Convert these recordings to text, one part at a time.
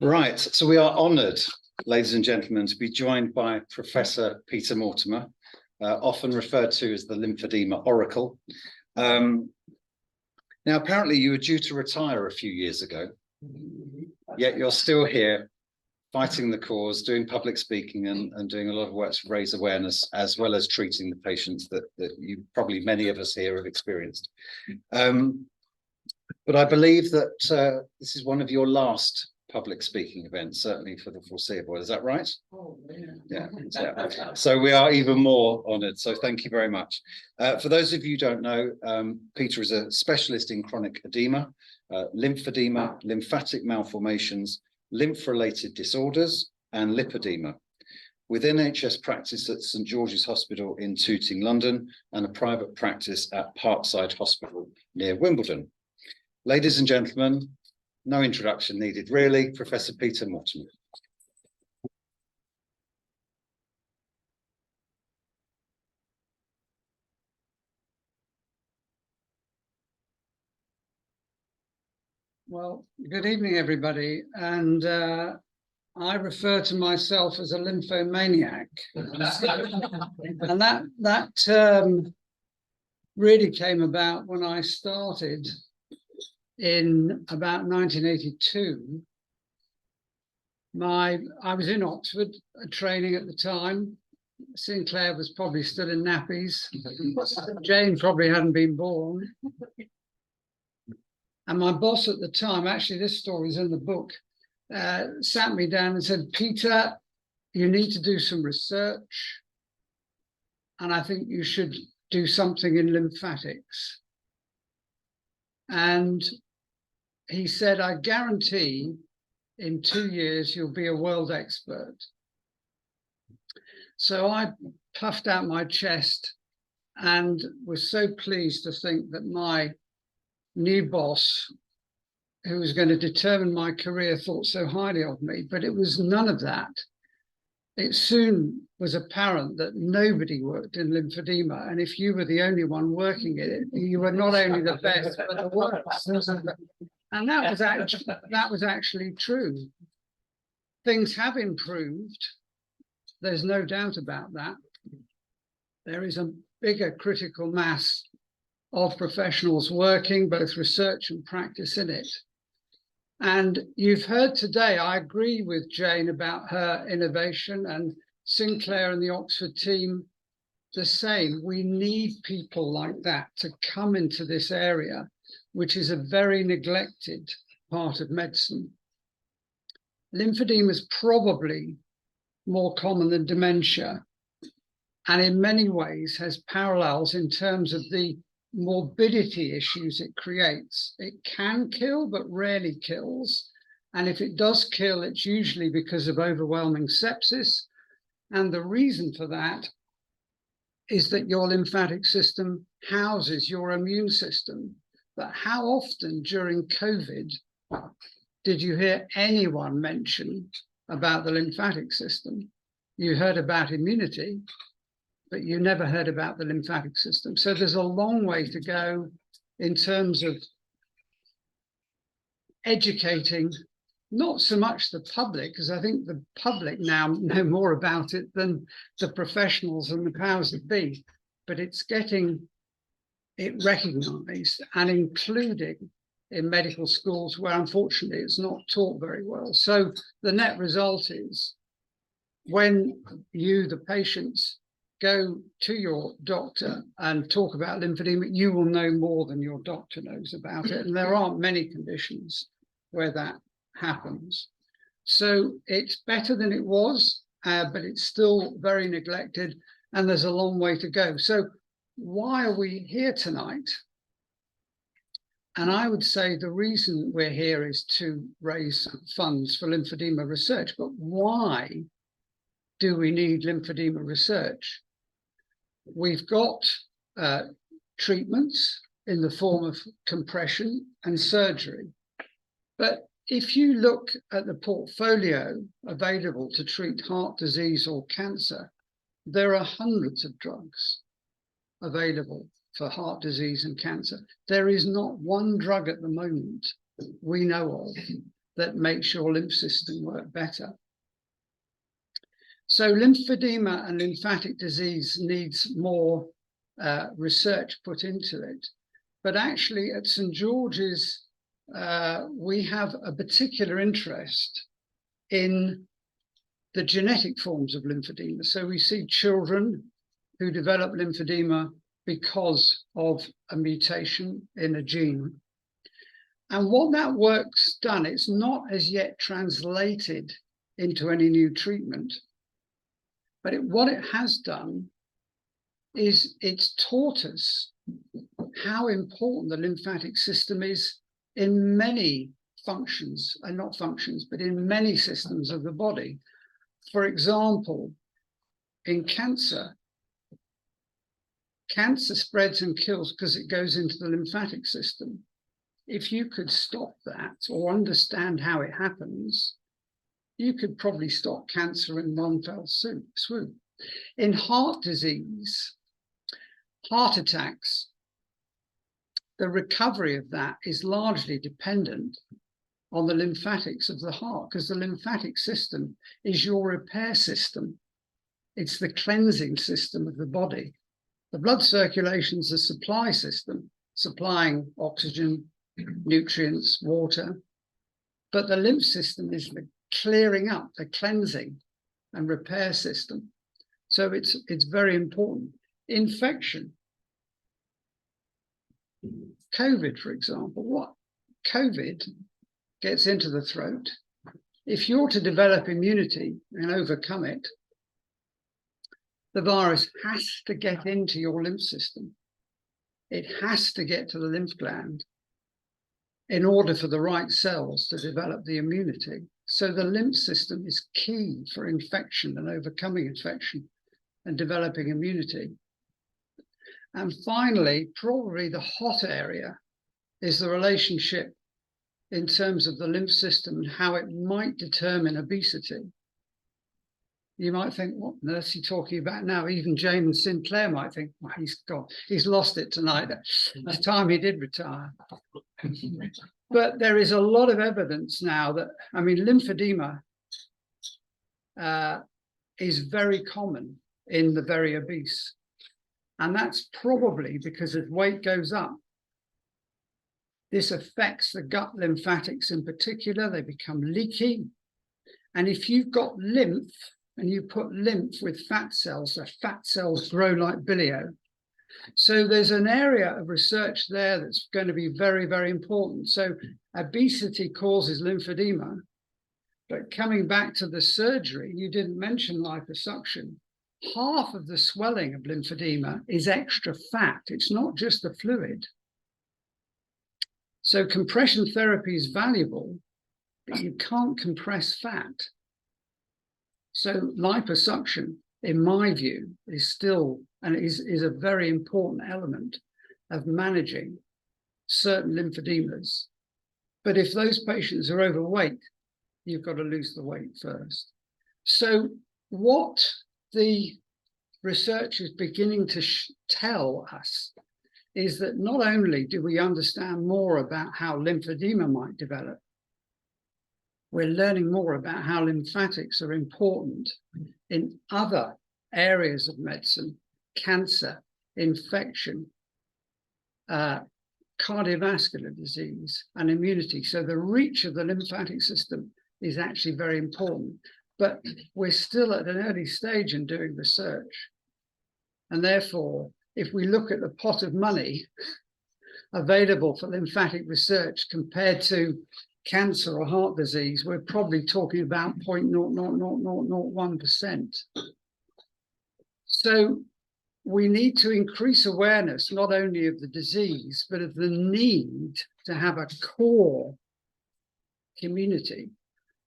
Right, so we are honoured, ladies and gentlemen, to be joined by Professor Peter Mortimer, often referred to as the Lymphoedema Oracle. Now, apparently you were due to retire a few years ago, yet you're still here fighting the cause, doing public speaking and doing a lot of work to raise awareness, as well as treating the patients that you probably many of us here have experienced. But I believe that this is one of your last public speaking events, certainly for the foreseeable. Is that right? Oh, yeah. So we are even more honoured. So thank you very much. For those of you who don't know, Peter is a specialist in chronic edema, lymphedema, lymphatic malformations, lymph-related disorders, and lipoedema, with NHS practice at St George's Hospital in Tooting, London, and a private practice at Parkside Hospital near Wimbledon. Ladies and gentlemen, no introduction needed really, Professor Peter Mortimer. well, good evening, everybody. And I refer to myself as a lymphomaniac. And that term really came about when I started in about 1982. I was in Oxford training at the time. Sinclair was probably still in nappies. Jane probably hadn't been born. And my boss at the time, actually this story is in the book, sat me down and said, Peter, you need to do some research. And I think you should do something in lymphatics. And he said, I guarantee in 2 years, you'll be a world expert. So I puffed out my chest and was so pleased to think that my new boss, who was going to determine my career, thought so highly of me, but it was none of that. It soon was apparent that nobody worked in lymphedema, and if you were the only one working in it, you were not only the best, but the worst. And that was actually true. Things have improved. There's no doubt about that. There is a bigger critical mass of professionals working, both research and practice in it. And you've heard today, I agree with Jane about her innovation, and Sinclair and the Oxford team the same. We need people like that to come into this area, which is a very neglected part of medicine. Lymphedema is probably more common than dementia, and in many ways has parallels in terms of the morbidity issues it creates. It can kill, but rarely kills. And if it does kill, it's usually because of overwhelming sepsis. And the reason for that is that your lymphatic system houses your immune system. But how often during COVID did you hear anyone mention about the lymphatic system? You heard about immunity, but you never heard about the lymphatic system. So there's a long way to go in terms of educating, not so much the public, because I think the public now know more about it than the professionals and the powers that be, but it's getting it recognized and including in medical schools where unfortunately it's not taught very well. So the net result is when you, the patients, go to your doctor and talk about lymphedema, you will know more than your doctor knows about it. And there aren't many conditions where that happens. So it's better than it was, but it's still very neglected and there's a long way to go. So why are we here tonight? And I would say the reason we're here is to raise funds for lymphedema research, but why do we need lymphedema research? We've got treatments in the form of compression and surgery. But if you look at the portfolio available to treat heart disease or cancer, there are hundreds of drugs available for heart disease and cancer. There is not one drug at the moment we know of that makes your lymph system work better. So lymphedema and lymphatic disease needs more research put into it. But actually at St. George's, we have a particular interest in the genetic forms of lymphedema. So we see children who develop lymphedema because of a mutation in a gene. And what that work's done, it's not as yet translated into any new treatment, but what it has done is it's taught us how important the lymphatic system is in many functions, and not functions, but in many systems of the body. For example, in cancer, cancer spreads and kills because it goes into the lymphatic system. If you could stop that or understand how it happens, you could probably stop cancer in one fell swoop. In heart disease, heart attacks, the recovery of that is largely dependent on the lymphatics of the heart, because the lymphatic system is your repair system. It's the cleansing system of the body. The blood circulation is the supply system, supplying oxygen, nutrients, water. But the lymph system is the clearing up, the cleansing and repair system. So it's very important. Infection. COVID, for example, what? COVID gets into the throat. If you're to develop immunity and overcome it, the virus has to get into your lymph system. It has to get to the lymph gland in order for the right cells to develop the immunity. So the lymph system is key for infection and overcoming infection and developing immunity. And finally, probably the hot area is the relationship in terms of the lymph system and how it might determine obesity. You might think, what on earth is he talking about now? Even James Sinclair might think, well, he's lost it tonight. It's time he did retire. But there is a lot of evidence now that, I mean, lymphedema is very common in the very obese. And that's probably because as weight goes up, this affects the gut lymphatics in particular. They become leaky. And if you've got lymph and you put lymph with fat cells, the fat cells grow like bilio. So there's an area of research there that's going to be very, very important. So obesity causes lymphedema. But coming back to the surgery, you didn't mention liposuction. Half of the swelling of lymphedema is extra fat. It's not just the fluid. So compression therapy is valuable, but you can't compress fat. So liposuction, in my view, is still, and is a very important element of managing certain lymphedemas. But if those patients are overweight, you've got to lose the weight first. So what the research is beginning to tell us is that not only do we understand more about how lymphedema might develop, we're learning more about how lymphatics are important in other areas of medicine, cancer, infection, cardiovascular disease, and immunity. So the reach of the lymphatic system is actually very important. But we're still at an early stage in doing research. And therefore, if we look at the pot of money available for lymphatic research compared to cancer or heart disease, we're probably talking about 0.00001%. So we need to increase awareness not only of the disease, but of the need to have a core community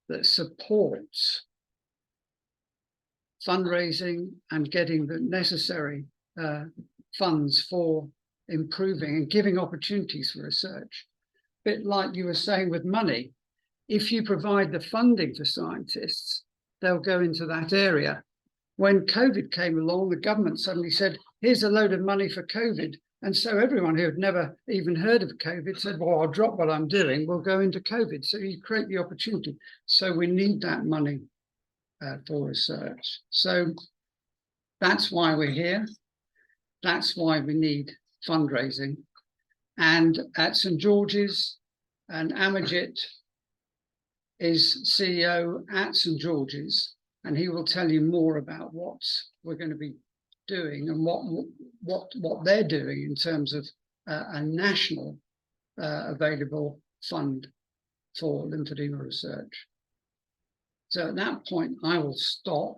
that supports fundraising and getting the necessary funds for improving and giving opportunities for research. A bit like you were saying with money, if you provide the funding for scientists, they'll go into that area. When COVID came along, the government suddenly said, here's a load of money for COVID, And so everyone who had never even heard of COVID said, well, I'll drop what I'm doing, we'll go into COVID. So you create the opportunity. So we need that money for research. So that's why we're here. That's why we need fundraising. And at St. George's, and Amerjit is CEO at St. George's, and he will tell you more about what we're going to be doing and what they're doing in terms of a national available fund for lymphedema research. So at that point, I will stop,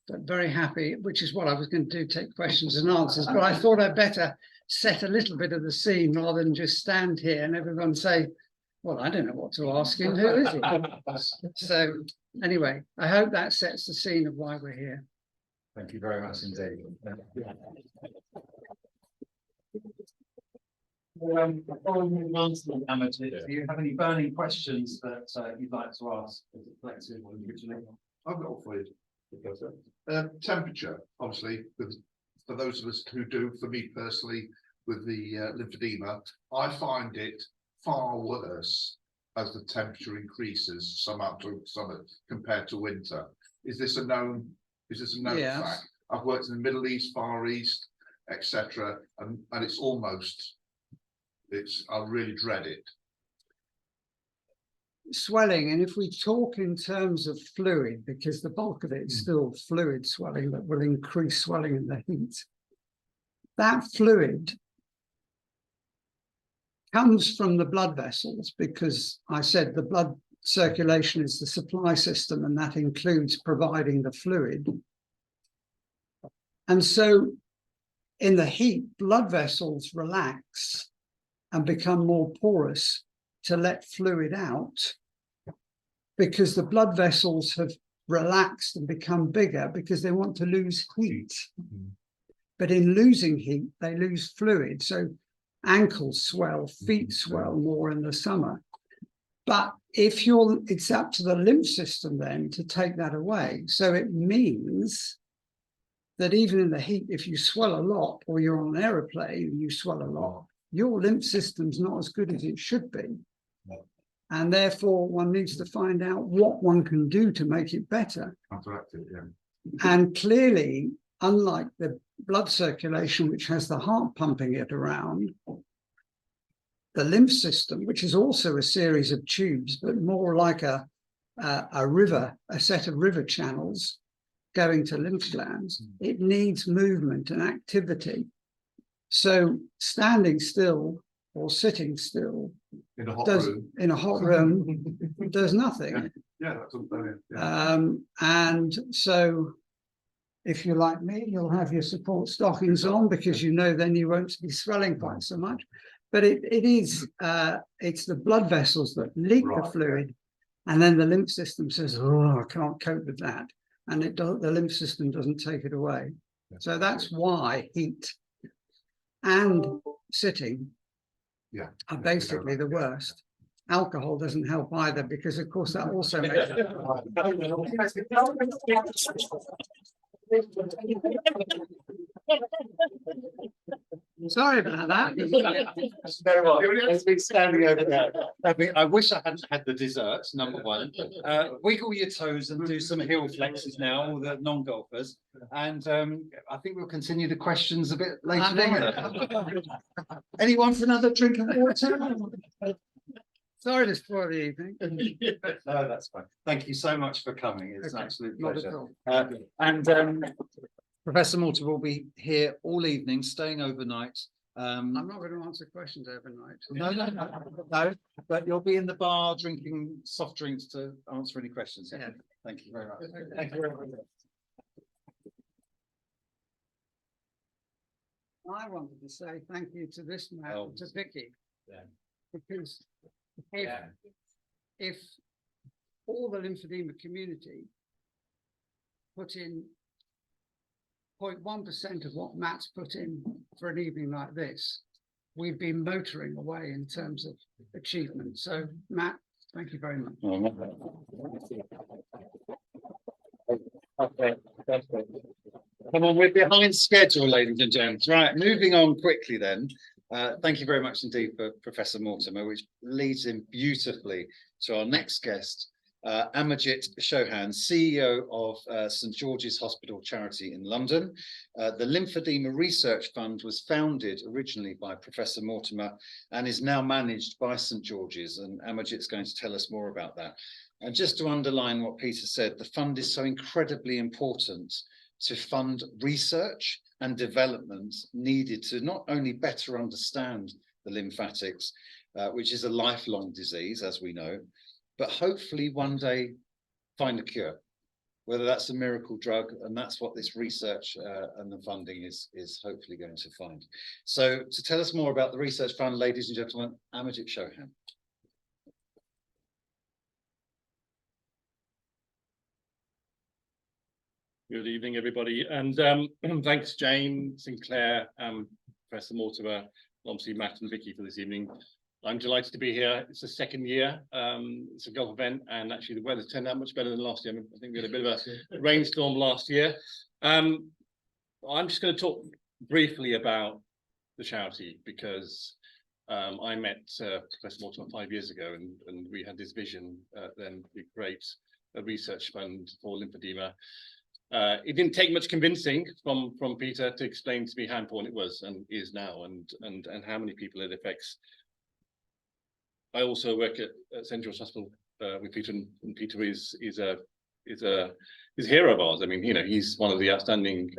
but very happy, which is what I was going to do, take questions and answers. But I thought I'd better set a little bit of the scene rather than just stand here and everyone say, well, I don't know what to ask him, who is he? So anyway, I hope that sets the scene of why we're here. Thank you very much indeed. Before we move on to Amerjit, do you have any burning questions that you'd like to ask as a collective or individually? I've got all for you. Temperature, obviously, for those of us who do, for me personally, with the lymphedema, I find it far worse as the temperature increases summer to summer compared to winter. Is this a known Yes. fact? I've worked in the Middle East, Far East, etc., and it's I really dread it. Swelling, and if we talk in terms of fluid, because the bulk of it is still fluid swelling that will increase swelling in the heat, that fluid comes from the blood vessels, because I said the blood circulation is the supply system, and that includes providing the fluid. And so in the heat, blood vessels relax and become more porous to let fluid out, because the blood vessels have relaxed and become bigger because they want to lose heat. But in losing heat, they lose fluid. So ankles swell, feet swell more in the summer. But if it's up to the lymph system then to take that away. So it means that even in the heat, if you swell a lot, or you're on an aeroplane and you swell a lot, your lymph system's not as good as it should be. And therefore one needs to find out what one can do to make it better. And clearly, unlike the blood circulation, which has the heart pumping it around, the lymph system, which is also a series of tubes, but more like a river, a set of river channels going to lymph glands, it needs movement and activity. So standing still or sitting still In a hot room does nothing. And so if you're like me, you'll have your support stockings on, because you know then you won't be swelling quite so much. But it's the blood vessels that leak the fluid, and then the lymph system says, oh, I can't cope with that. And the lymph system doesn't take it away. So that's why heat and sitting are basically the worst. Alcohol doesn't help either, because of course that also makes Sorry about that. Very well. It's been standing over there. I wish I hadn't had the desserts, number one. Wiggle your toes and do some heel flexes now, all the non-golfers. And I think we'll continue the questions a bit later on. Anyone for another drink of water? Sorry to spoil the evening. No, that's fine. Thank you so much for coming. It's an absolute pleasure. And Professor Mortimer will be here all evening, staying overnight. I'm not going to answer questions overnight. No, but you'll be in the bar drinking soft drinks to answer any questions. Yeah. Thank you very much. Thank you very much. I wanted to say thank you to this man, to Vicky, because if all the lymphedema community put in 0.1% of what Matt's put in for an evening like this, we've been motoring away in terms of achievement. So, Matt, thank you very much. Okay, that's good. Come on, we're behind schedule, ladies and gents. Right, moving on quickly then. Thank you very much indeed for Professor Mortimer, which leads in beautifully to our next guest, Amerjit Chohan, CEO of St George's Hospital Charity in London. The Lymphoedema Research Fund was founded originally by Professor Mortimer and is now managed by St George's, and Amerjit's going to tell us more about that. And just to underline what Peter said, the fund is so incredibly important to fund research and development needed to not only better understand the lymphatics, which is a lifelong disease, as we know, but hopefully one day find a cure, whether that's a miracle drug, and that's what this research and the funding is hopefully going to find. So to tell us more about the research fund, ladies and gentlemen, Amerjit Chohan. Good evening, everybody, and thanks, Jane, Sinclair, Professor Mortimer, obviously Matt and Vicky for this evening. I'm delighted to be here. It's the second year. It's a golf event, and actually the weather's turned out much better than last year. I think we had a bit of a rainstorm last year. I'm just going to talk briefly about the charity because I met Professor Mortimer 5 years ago, and we had this vision then to create a research fund for lymphedema. It didn't take much convincing from Peter to explain to me how important it was and is now, and how many people it affects. I also work at St George's Hospital with Peter, and Peter is a hero of ours. I mean, you know, he's one of the outstanding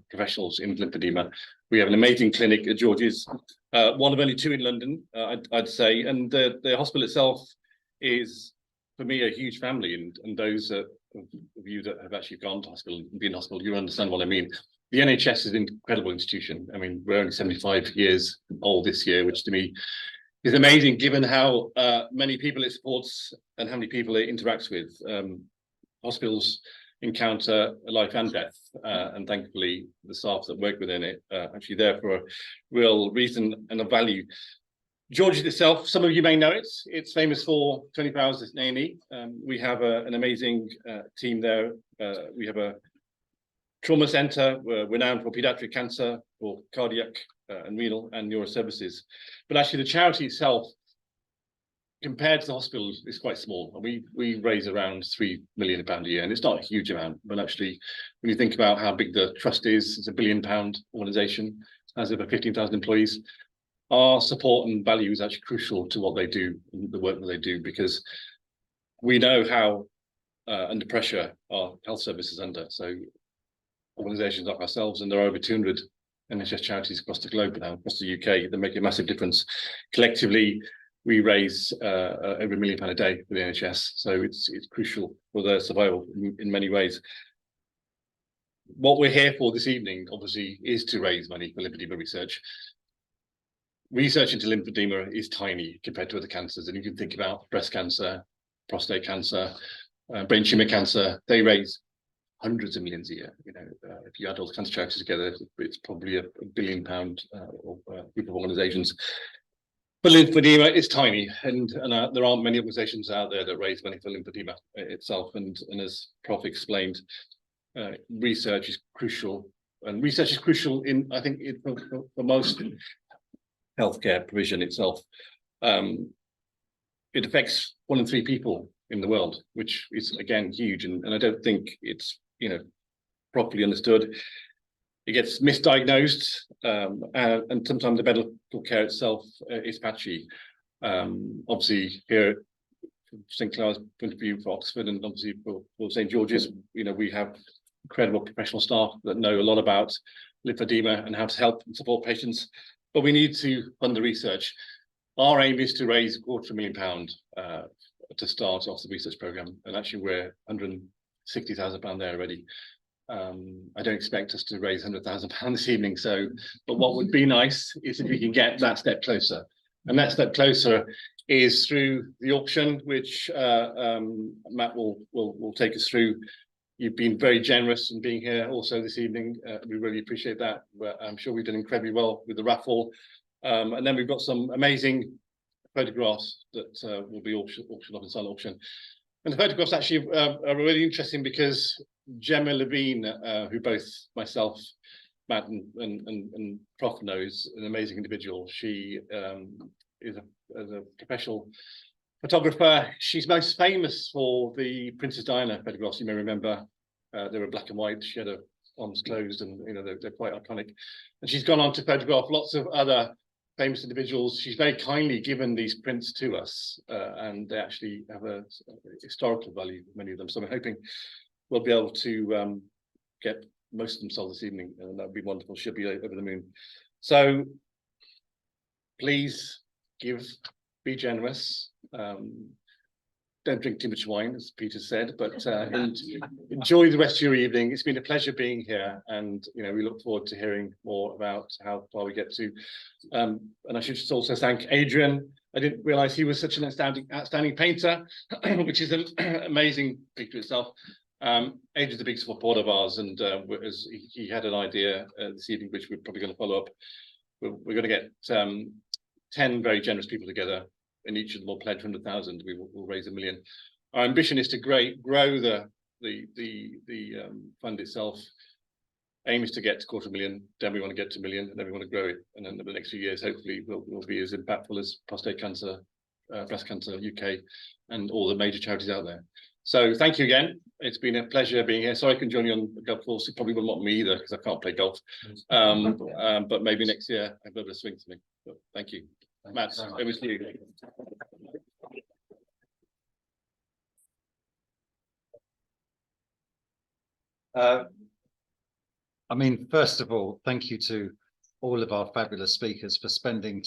professionals in lymphedema. We have an amazing clinic at George's, one of only two in London, I'd say, and the hospital itself is, for me, a huge family, and those of you that have actually gone to hospital and been in hospital, you understand what I mean. The NHS is an incredible institution. I mean, we're only 75 years old this year, which to me is amazing given how many people it supports and how many people it interacts with. Hospitals encounter life and death, and thankfully the staff that work within it are actually there for a real reason and a value. George's itself, some of you may know it. It's famous for 24 hours in A&E. We have an amazing team there. We have a trauma centre. We're renowned for paediatric cancer, for cardiac and renal and neuro services. But actually the charity itself, compared to the hospital, is quite small. We raise around £3 million a year, and it's not a huge amount, but actually when you think about how big the trust is, it's a £1 billion organisation, has over 15,000 employees. Our support and value is actually crucial to what they do, the work that they do, because we know how under pressure our health service is under. So organisations like ourselves, and there are over 200 NHS charities across the globe now, across the UK, that make a massive difference. Collectively, we raise over £1 million a day for the NHS, so it's crucial for their survival in many ways. What we're here for this evening, obviously, is to raise money for lymphedema research. Research into lymphedema is tiny compared to other cancers, and you can think about breast cancer, prostate cancer, brain tumor cancer. They raise hundreds of millions a year. You know, if you add all the cancer charities together, it's probably a £1 billion group of organisations. But lymphedema is tiny, and there aren't many organisations out there that raise money for lymphedema itself. And as Prof explained, research is crucial, and research is crucial in, I think, for most healthcare provision itself. It affects 1 in 3 people in the world, which is again huge, and I don't think it's, you know, properly understood. It gets misdiagnosed, and sometimes the medical care itself is patchy. Obviously, here from Sinclair's point of view for Oxford, and obviously for St George's, you know, we have incredible professional staff that know a lot about lymphedema and how to help and support patients. But we need to fund the research. Our aim is to raise £250,000 to start off the research programme, and actually we're £160,000 there already. I don't expect us to raise £100,000 this evening, but what would be nice is if we can get that step closer. And that step closer is through the auction, which Matt will take us through. You've been very generous in being here also this evening. We really appreciate that. I'm sure we've done incredibly well with the raffle. And then we've got some amazing photographs that will be auctioned off in silent auction. And the photographs actually are really interesting because Gemma Levine, who both myself, Matt and Prof knows, an amazing individual. She is a professional photographer. She's most famous for the Princess Diana photographs. You may remember they were black and white. She had her arms closed, and they're quite iconic. And she's gone on to photograph lots of other famous individuals. She's very kindly given these prints to us, and they actually have a historical value, many of them. So I'm hoping we'll be able to get most of them sold this evening, and that would be wonderful. She'll be over the moon. So please be generous. Don't drink too much wine, as Peter said, but enjoy the rest of your evening. It's been a pleasure being here, and we look forward to hearing more about how far we get to. And I should just also thank Adrian. I didn't realise he was such an outstanding painter, which is an amazing picture itself. Adrian's a big supporter of ours, and as he had an idea this evening, which we're probably going to follow up. We're going to get 10 very generous people together, and each of them will pledge 100,000. We'll raise $1 million. Our ambition is to grow the fund itself. Aim is to get to $250,000. Then we want to get to $1 million, and then we want to grow it. And then over the next few years, hopefully, we'll be as impactful as prostate cancer, breast cancer UK, and all the major charities out there. So thank you again. It's been a pleasure being here. Sorry I can join you on the golf course. You probably wouldn't want me either because I can't play golf. But maybe next year I'll be able to swing to me. But thank you. Matt, over to you. I mean, first of all, thank you to all of our fabulous speakers for spending